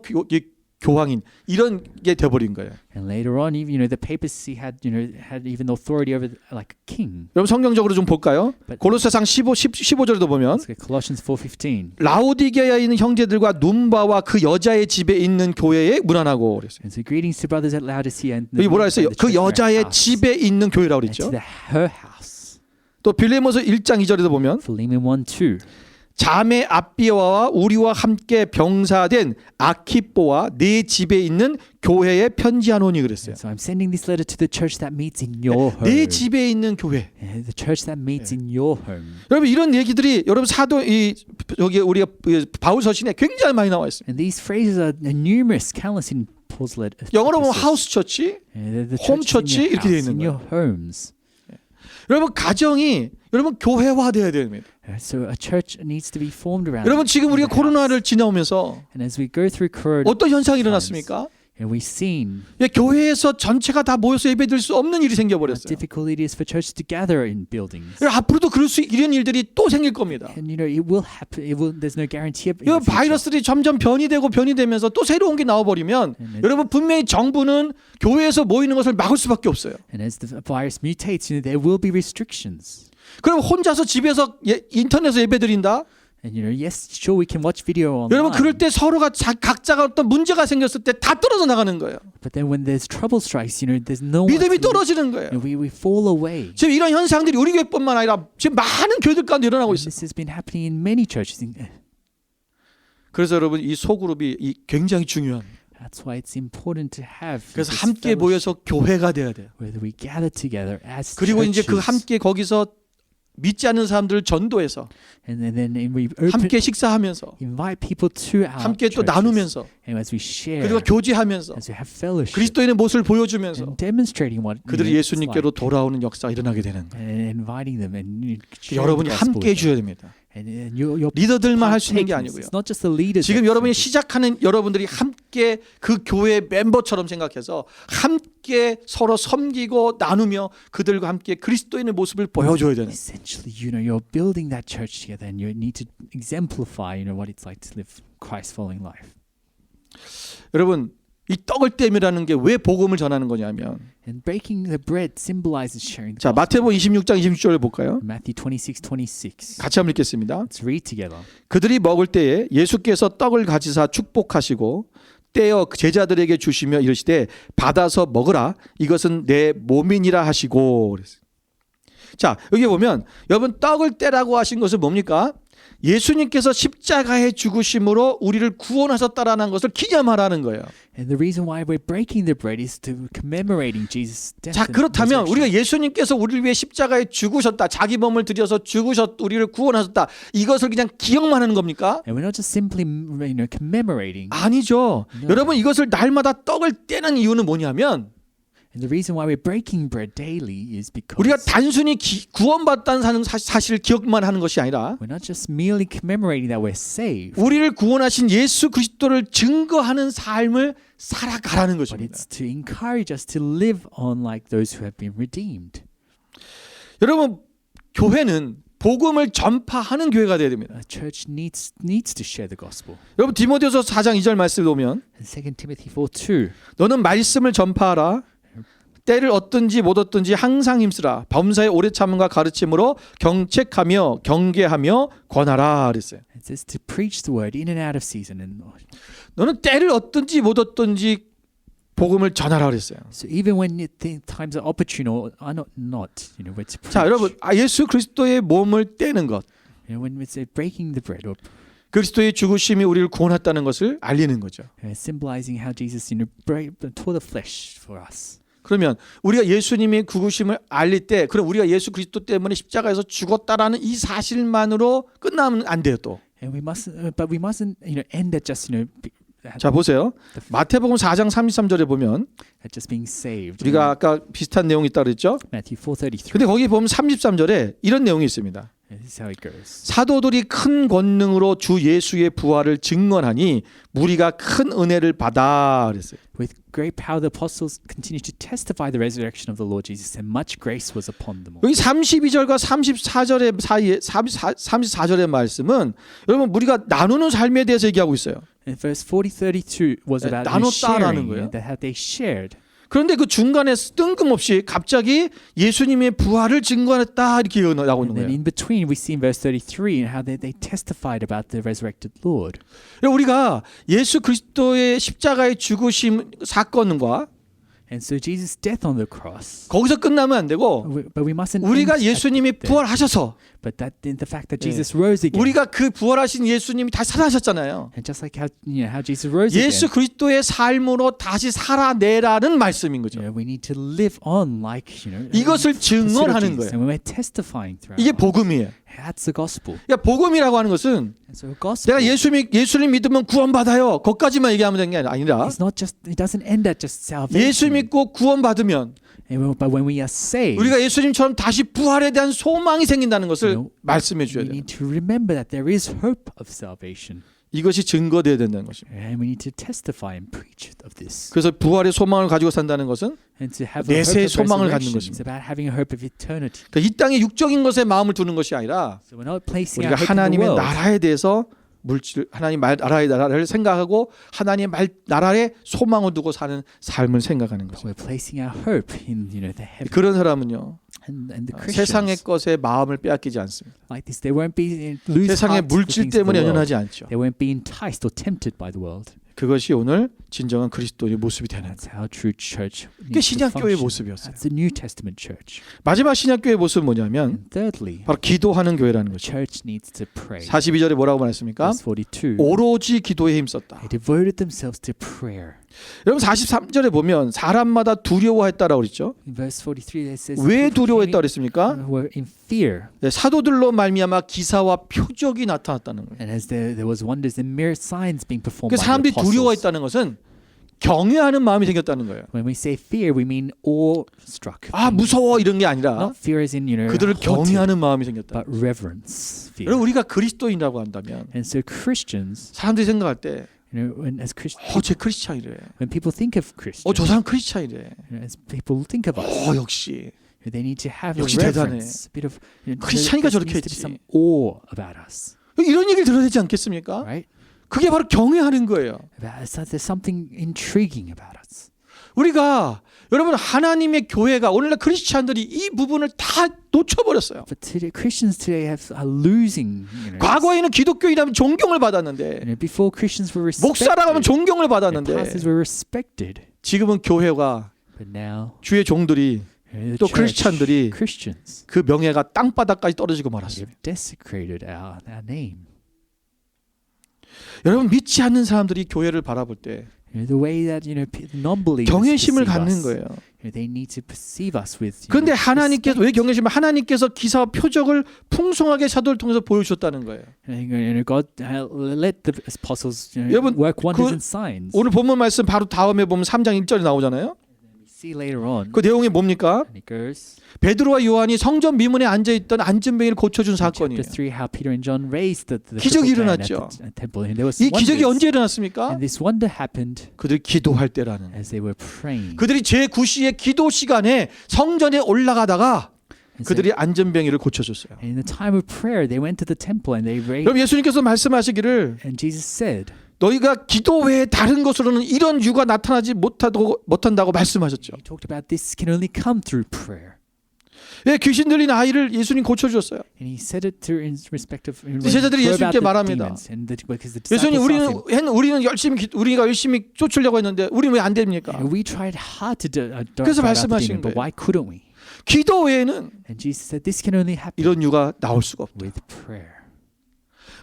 교황인 이런 게 돼 버린 거예요. And later on, even the papacy had even authority over like a king. 여러분 성경적으로 좀 볼까요? 골로새상 15절에도 보면 Let's get Colossians 4:15. 라오디게아에 있는 형제들과 눈바와 그 여자의 집에 있는 교회에 문안하고 그랬어요. And so greetings to brothers at Laodicea and 여기 뭐라 했어요? the 그 church in their 여자의 house. 집에 있는 교회라고 And to 그랬죠. her house. 또 빌레모서 1장 2절에도 보면 Philemon 1:2. 자매 아비아와 우리와 함께 병사된 아키뽀와 네 집에 있는 교회에 편지하노니 그랬어요. So I'm sending this letter to the church that meets in your home. 네 집에 있는 교회. The church that meets in your home. 여러분 이런 얘기들이 여러분 여기 우리가 바울 서신에 굉장히 많이 나와 있습니다. And these phrases are numerous, countless in Paul's letter. 영어로 보면 하우스 처치, 홈 처치 이렇게 되어 있는 in your 거예요. homes. 여러분 가정이 여러분 교회화돼야 됩니다. So a church needs to be formed around. 여러분 지금 우리가 the house. 코로나를 지나오면서 And as we go through corona, 어떤 현상이 일어났습니까? and we've seen 교회에서 전체가 다 모여서 예배드릴 수 없는 일이 how 생겨버렸어요. difficult it is for churches to gather in buildings. 앞으로도 이런 일들이 또 생길 겁니다. And it will happen. There's no guarantee of it. 이 바이러스들이 점점 변이되면서 또 새로운 게 나와버리면 여러분 분명히 정부는 교회에서 모이는 것을 막을 수밖에 없어요. And as the virus mutates, there will be restrictions. 그럼 혼자서 집에서 인터넷에서 예배드린다? And yes, sure we can watch video online. 여러분 그럴 때 서로가 각자가 어떤 문제가 생겼을 때 다 떨어져 나가는 거예요. But then when there's trouble strikes, there's no 믿음이 one to 떨어지는 거예요. we fall away. 지금 이런 현상들이 우리 교회뿐만 아니라 지금 많은 교회들 가운데 일어나고 있어요. This has been happening in many churches. 그래서 여러분 이 소그룹이 굉장히 중요합니다. That's why it's important to have. 그래서 this 함께 fellowship 모여서 교회가 돼야 돼요. where we gather together as 그리고 이제 그 churches. 함께 거기서 믿지 않는 사람들을 전도해서 and then we open, 함께 식사하면서 invite people to our 함께 또 churches. 나누면서 And as we share, 그리고 교제하면서 as we have fellowship, 그리스도인의 모습을 보여주면서 and demonstrating what 그들이 it's 예수님께로 like, 돌아오는 역사가 일어나게 되는 거예요. and inviting them and sharing 여러분이 the gospel 함께 with 해줘야 them. 됩니다. And you're 리더들만 할 수 있는 게 partaking. 아니고요. It's not just the leaders. 지금 that 여러분이 do it. 시작하는 여러분들이 함께 그 교회의 멤버처럼 생각해서 함께 서로 섬기고 나누며 그들과 함께 그리스도인의 모습을 보여줘야 되는. Essentially, you're building that church together, and you need to exemplify, what it's like to live Christ-following life. 여러분 이 떡을 떼미라는 게 왜 복음을 전하는 거냐면 And breaking the bread symbolizes sharing the 자 gospel. 마태복음 26장 26절을 볼까요? Matthew 26:26. 같이 한번 읽겠습니다. Let's read together. 그들이 먹을 때에 예수께서 떡을 가지사 축복하시고 떼어 제자들에게 주시며 이르시되 받아서 먹으라 이것은 내 몸이니라 하시고 그랬어요. 자 여기 보면 여러분 떡을 떼라고 하신 것은 뭡니까? 예수님께서 십자가에 죽으심으로 우리를 구원하셨다라는 것을 기념하라는 거예요. And the reason why we're breaking the bread is to commemorating Jesus' death. 자 and 그렇다면 resurrection. 우리가 예수님께서 우리를 위해 십자가에 죽으셨다, 자기 몸을 들여서 죽으셨, 우리를 구원하셨다 이것을 그냥 기억만 하는 겁니까? And we're not just simply commemorating. 아니죠. No. 여러분 이것을 날마다 떡을 떼는 이유는 뭐냐면 And the reason why we're breaking bread daily is because 우리가 단순히 구원받다는 사실을 기억만 하는 것이 아니라 we're not just merely commemorating that we're saved, 우리를 구원하신 예수 그리스도를 증거하는 삶을 살아가라는 but 것입니다. it's to encourage us to live on like those who have been redeemed. 여러분 교회는 복음을 전파하는 교회가 되어야 됩니다. A church needs to share the gospel. 여러분 디모데후서 4장 2절 말씀을 보면 And 2 Timothy 4:2. 너는 말씀을 전파하라. 때를 얻든지 못 얻든지 항상 힘쓰라. 범사의 오래 참음과 가르침으로 경책하며 경계하며 권하라 그랬어요. It says to preach the word in and out of season. And 너는 때를 얻든지 못 얻든지 복음을 전하라 그랬어요. so even when you think times are opportune or are not, we're to preach. 자, 여러분, 예수 그리스도의 몸을 떼는 것, When we say breaking the bread or 그리스도의 죽으심이 우리를 구원했다는 것을 알리는 거죠. symbolizing how Jesus, tore the flesh for us. 그러면 우리가 예수님의 죽으심을 알릴 때, 그럼 우리가 예수 그리스도 때문에 십자가에서 죽었다라는 이 사실만으로 끝나면 안 돼요 또. And but we mustn't, end at just, 자 보세요. 마태복음 4장 33절에 보면 at just being saved. 우리가 아까 비슷한 내용이 있다 그랬죠. Matthew 4:33. 근데 거기 보면 33절에 이런 내용이 있습니다. This is how it goes. 사도들이 큰 권능으로 주 예수의 부활을 증언하니 무리가 큰 은혜를 받아 그랬어요. With great power, the apostles continued to testify the resurrection of the Lord Jesus, and much grace was upon them all. 여기 32절과 34절의 사이에 34절의 말씀은 여러분 우리가 나누는 삶에 대해서 얘기하고 있어요. And verse 40:32 was about 나눴다라는 sharing, 거예요. that how they shared. 그런데 그 중간에 뜬금없이 갑자기 예수님의 부활을 증거했다 이렇게 나오고 있는 And then 거예요. in between, we see in verse 33 and how they testified about the resurrected Lord. 우리가 예수 그리스도의 십자가의 죽으심 사건과 And so Jesus' death on the cross. 거기서 끝나면 안 되고 But we mustn't. 우리가 end at 예수님이 there. 부활하셔서 But that in the fact that Jesus rose again. 우리가 그 부활하신 예수님이 다시 살아나셨잖아요. And just like how Jesus rose 예수 again. 그리스도의 삶으로 다시 살아내라는 말씀인 거죠. We need to live on like 이것을 증언하는 거예요. And we're testifying throughout. 이게 복음이에요. That's the gospel. 그러니까 복음이라고 하는 것은 And so gospel. 내가 예수님 믿으면 구원받아요. 거기까지만 얘기하면 되는 게 아니라 It's not just. It doesn't end at just salvation. 예수 믿고 구원받으면 But when we are saved, 우리가 예수님처럼 다시 부활에 대한 소망이 생긴다는 것을 No. 말씀해 줘야 we 돼요. need to remember that there is hope of salvation, 이것이 증거되어야 된다는 것입니다. and we need to testify and preach of this. 그래서 부활의 소망을 가지고 산다는 것은 And to have a hope 내세의 of 소망을 갖는 resurrection is 것입니다. about having a hope of eternity. 이 땅의 육적인 것에 마음을 두는 것이 아니라 So we're not placing 우리가 our hope in the 하나님의 world. 나라에 대해서 하나님 나라의 나라를 생각하고 하나님의 나라에 소망을 두고 사는 삶을 생각하는 거죠. We're placing our hope in the heaven. 그런 사람은요 And the 세상의 Christians 것에 마음을 빼앗기지 않습니다. like this, they won't be lose 세상의 heart to the 물질 things of 때문에 the world. 연연하지 않죠. They won't be enticed or tempted by the world. 그것이 오늘 진정한 그리스도의 모습이 되는 거예요. That's how true church 그게 needs to 신약교회의 function. 모습이었어요. That's the New Testament church. 마지막 신약교회의 모습은 뭐냐면 And thirdly, 바로 기도하는 교회라는 the 거죠. church needs to pray. 42절에 뭐라고 말했습니까? Verse 42. 오로지 기도에 힘썼다. They devoted themselves to prayer. 여러분 43절에 보면 사람마다 두려워했다라고 그랬죠. In verse 43, it says, 왜 people 두려워했다 came, 그랬습니까? were in fear, 네, 사도들로 말미암아 기사와 표적이 나타났다는 거예요. and as there was wonders and mere signs being performed 그 by the 사람들이 apostles. 두려워했다는 것은 경외하는 마음이 생겼다는 거예요. When we say fear, we mean awe-struck. 아 무서워 이런 게 아니라 Not fear as in 그들을 haunted, 경외하는 마음이 생겼다. but reverence fear. 여러분 우리가 그리스도인이라고 한다면 And so Christians, 사람들이 생각할 때 when as Christians, 제 크리스찬이래. when people think of Christians, 저 사람 크리스찬이래. as people think of us, 역시 they need to have a 역시 대단해. reverence, a bit of 크리스찬이가 there 저렇게 needs to be 했지. some awe about us, 이런 얘기를 들어야 되지 않겠습니까? right? 그게 바로 경외하는 거예요. There's something intriguing about us. 우리가 여러분 하나님의 교회가 오늘날 크리스찬들이 이 부분을 다 놓쳐버렸어요. But today, Christians today are losing. 과거에는 기독교인이라면 존경을 받았는데 Before Christians were 목사라고 하면 respected, 존경을 and 받았는데 pastors were respected, 지금은 교회가 but now 주의 종들이 the 또 church, 크리스찬들이 Christians, 그 명예가 땅바닥까지 떨어지고 we 말았습니다. have desecrated our name. 여러분 믿지 않는 사람들이 교회를 바라볼 때 The way that non-believers 경외심을 perceive 갖는 us, 거예요. they need to perceive us with. 그런데 하나님께서 왜 경외심을 하나님께서 기사와 표적을 풍성하게 사도를 통해서 보여주셨다는 거예요. God let the apostles 여러분, work wonders 그 and signs. 오늘 본문 말씀 바로 다음에 보면 3장 1절에 나오잖아요. We see later on. 그 내용이 뭡니까? And it goes. 베드로와 요한이 성전 미문에 앉아있던 안진뱅이를 고쳐준 사건이에요. Chapter 3, how Peter and John raised the 기적이 crippled man at 일어났죠. the temple, and there was 이 기적이 wonders. 언제 일어났습니까? And this wonder happened 그들이 기도할 때라는. as they were praying. 그들이 제9시의 기도 시간에 성전에 올라가다가 And so 그들이 안진뱅이를 고쳐줬어요. in the time of prayer, they went to the temple and they raised. 그럼 예수님께서 말씀하시기를 And Jesus said, 너희가 기도 외에 다른 것으로는 이런 유가 나타나지 못한다고 말씀하셨죠. He talked about this can only come through prayer. 예, 귀신 들린 아이를 예수님 고쳐주셨어요. And he said it through in respect of 제자들이 예수님께 말합니다. 예수님 우리는 우리가 열심히 쫓으려고 했는데 우리는 왜 안 됩니까? We tried hard to 그래서 drive out the 말씀하신 demon, but 거예요. why couldn't we? 기도 외에는 And Jesus said this can only happen 이런 유가 나올 수가 없다. with prayer.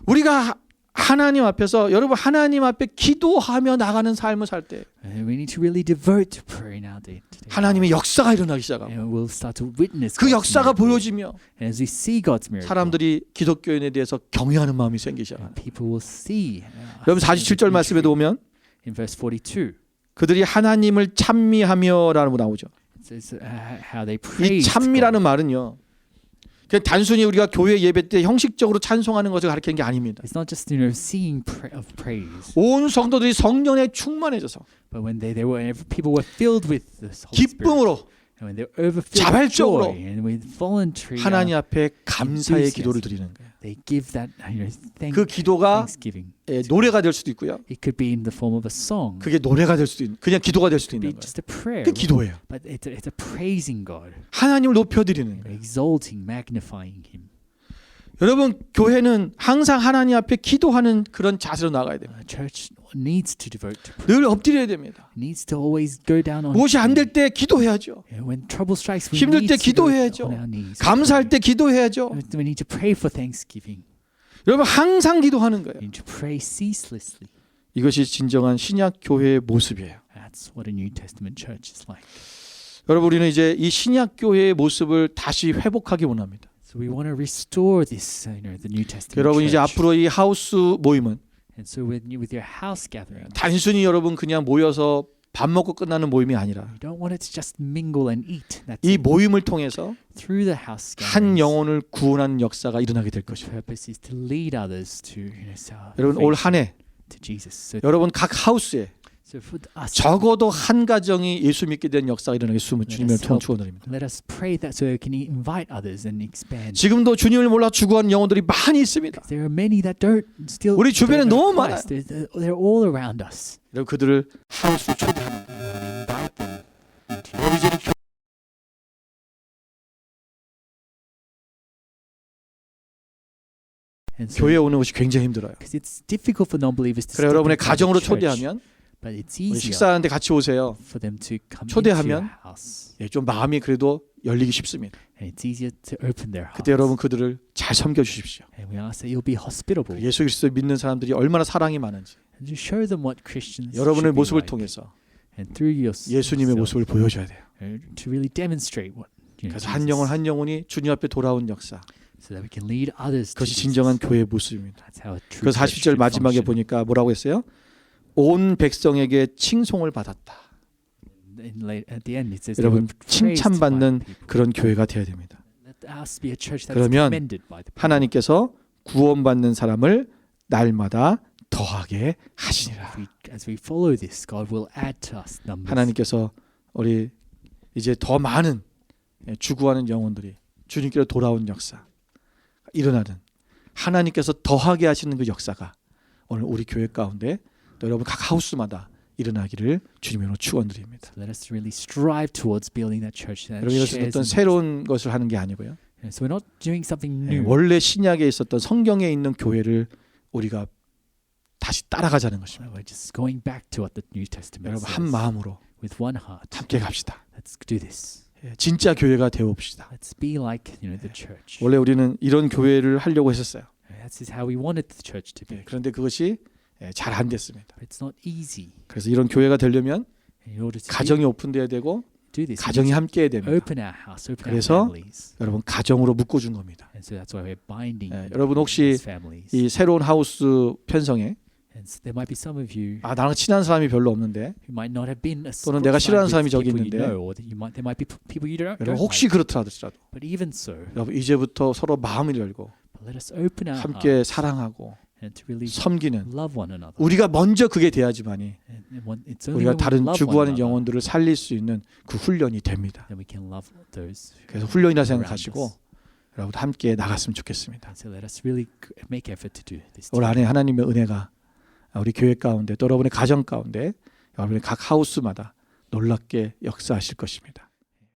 우리가 하나님 앞에서 여러분 하나님 앞에 기도하며 나가는 삶을 살 때 And we need to really devote to prayer in our day. 하나님의 역사가 일어나기 시작하고 And we'll start to witness 그 God's 역사가 miracle. 보여지며 And as we see God's miracle, 사람들이 기독교인에 대해서 경외하는 마음이 생기기 시작합니다. people will see. 여러분 47절 말씀에도 보면 in verse 42, 그들이 하나님을 찬미하며라고 나오죠. it says how they 이 praised 찬미라는 God. 말은요. 그냥 단순히 우리가 교회 예배 때 형식적으로 찬송하는 것을 가리키는 게 아닙니다. It's not just singing of praise, 온 성도들이 성령에 충만해져서 but when people were filled with the Holy Spirit, 기쁨으로 and when they were overfilled with 자발적으로 joy, and with voluntary, 하나님 앞에 감사의 기도를 드리는 거예요. they give that 그 기도가 thanksgiving. 노래가 될 수도 있고요. It could be in the form of a song, 그게 노래가 될 수도 있는, 그냥 기도가 될 수도 it could 있는 be 거예요. just a prayer, 그 기도예요. but it's a praising God, 하나님을 높여드리는 거예요. exalting, magnifying Him. 여러분 교회는 항상 하나님 앞에 기도하는 그런 자세로 나가야 돼요. A church needs to devote to prayer. 늘 엎드려야 됩니다. Needs to always go down on. 무엇이 안 될 때 기도해야죠. When trouble strikes, we 힘들 need 때 to go 기도해야죠. on our knees. 감사할 때 기도해야죠. We need to pray for thanksgiving. 여러분 항상 기도하는 거예요. We need to pray ceaselessly. 이것이 진정한 신약 교회의 모습이에요. That's what a New Testament church is like. 여러분 우리는 이제 이 신약 교회의 모습을 다시 회복하기 원합니다. So we want to restore this, the New Testament 여러분 이제 church. 앞으로 이 하우스 모임은 And so with your house gathering, 단순히 여러분 그냥 모여서 밥 먹고 끝나는 모임이 아니라 you don't want it to just mingle and eat. That's 이 it. 모임을 통해서 Through the house 한 gatherings, 영혼을 구원하는 역사가 일어나게 될 the 것입니다. purpose is to lead others to 여러분 올 salvation, 한 해 to Jesus. So, 여러분 각 하우스에 so for us, 적어도 한 가정이 예수 믿게 된 역사가 일어나게 주님을 통해 축원드립니다. let us pray that so we can invite others and expand. 지금도 주님을 몰라 죽어가는 영혼들이 많이 있습니다. There are many that don't still. 우리 주변에 don't know 너무 Christ. They're all around us. 여러분 그들을 하우스로 초대하는 거예요. Invite them into 여러분 이제 And so, 교회에 오는 것이 굉장히 힘들어요. because it's difficult for non-believers to 그래 step 여러분의 inside the 가정으로 church, 초대하면 but it's 우리 easier 식사하는데 같이 오세요. for them to come into 초대하면 your house. 예, 좀 마음이 그래도 열리기 쉽습니다. And it's easier to open their hearts. 그때 여러분 그들을 잘 섬겨 주십시오. And we ask that you'll be hospitable 예수 그리스도 믿는 사람들이 얼마나 사랑이 많은지 and to show them what Christians 여러분의 should be 모습을 like. 통해서 And through your 예수님의 yourself, 모습을 보여줘야 돼요. to really demonstrate what 그래서 한 영혼 Jesus, 한 영혼이 주님 앞에 돌아온 역사. so that we can lead others to 그것이 Jesus. 진정한 교회의 모습입니다. That's how a true 그래서 church 40절 should 마지막에 function. 보니까 뭐라고 했어요? 온 백성에게 칭송을 받았다. At the end, it says they were 여러분 praised by 칭찬받는 the people. 그런 교회가 되어야 됩니다. Let us be a church that is 그러면 commended by the people. 하나님께서 구원받는 사람을 날마다 더하게 하시니라. As we follow this, God will add to us numbers. 하나님께서 우리 이제 더 많은 죽어가는 영혼들이 주님께로 돌아온 역사 일어나는 하나님께서 더하게 하시는 그 역사가 오늘 우리 교회 가운데 또 여러분 각 하우스마다 일어나기를 주님으로 축원드립니다. So let us really strive towards building that church that 여러분 이것은 shares. 어떤 새로운 것을 하는 게 아니고요. So we're not doing something new. 원래 신약에 있었던 성경에 있는 교회를 우리가 다시 따라가자는 것입니다. We're just going back to what the New Testament 여러분 says. 한 마음으로 With one heart. 함께 갑시다. Let's do this. 진짜 교회가 되어봅시다. Let's be like the church. 원래 우리는 이런 교회를 하려고 했었어요. That's how we wanted the church to be. 그런데 그것이 잘 안 됐습니다. But it's not easy. 그래서 이런 교회가 되려면 In order to 가정이 오픈돼야 되고 do this, we 가정이 need 함께 해야 to 됩니다. open our house, open our 그래서 families. 여러분 가정으로 묶어준 겁니다. And so that's why we're binding 여러분 혹시 these families. 이 새로운 하우스 편성에 And so there might be some of you 나랑 친한 사람이 별로 없는데 who might not have been 또는 내가 싫어하는 with 사람이 저기 people you 있는데 know, or that there might be people you don't 여러분 like. 혹시 그렇더라도 But even so, 여러분 이제부터 서로 마음을 열고 but let us open our 함께 hearts 사랑하고 and to really 섬기는 love one another. 우리가 먼저 그게 돼야지만이 It's only 우리가 when we 다른 love one 죽어가는 another 영혼들을 살릴 수 있는 그 훈련이 됩니다. then we can love those. 그래서 훈련이라 around 생각하시고 us. 여러분 함께 나갔으면 좋겠습니다. And so let us really make effort to do this. 올 한해 하나님의 은혜가 우리 교회 가운데 또 여러분의 가정 가운데 여러분의 각 하우스마다 놀랍게 역사하실 것입니다.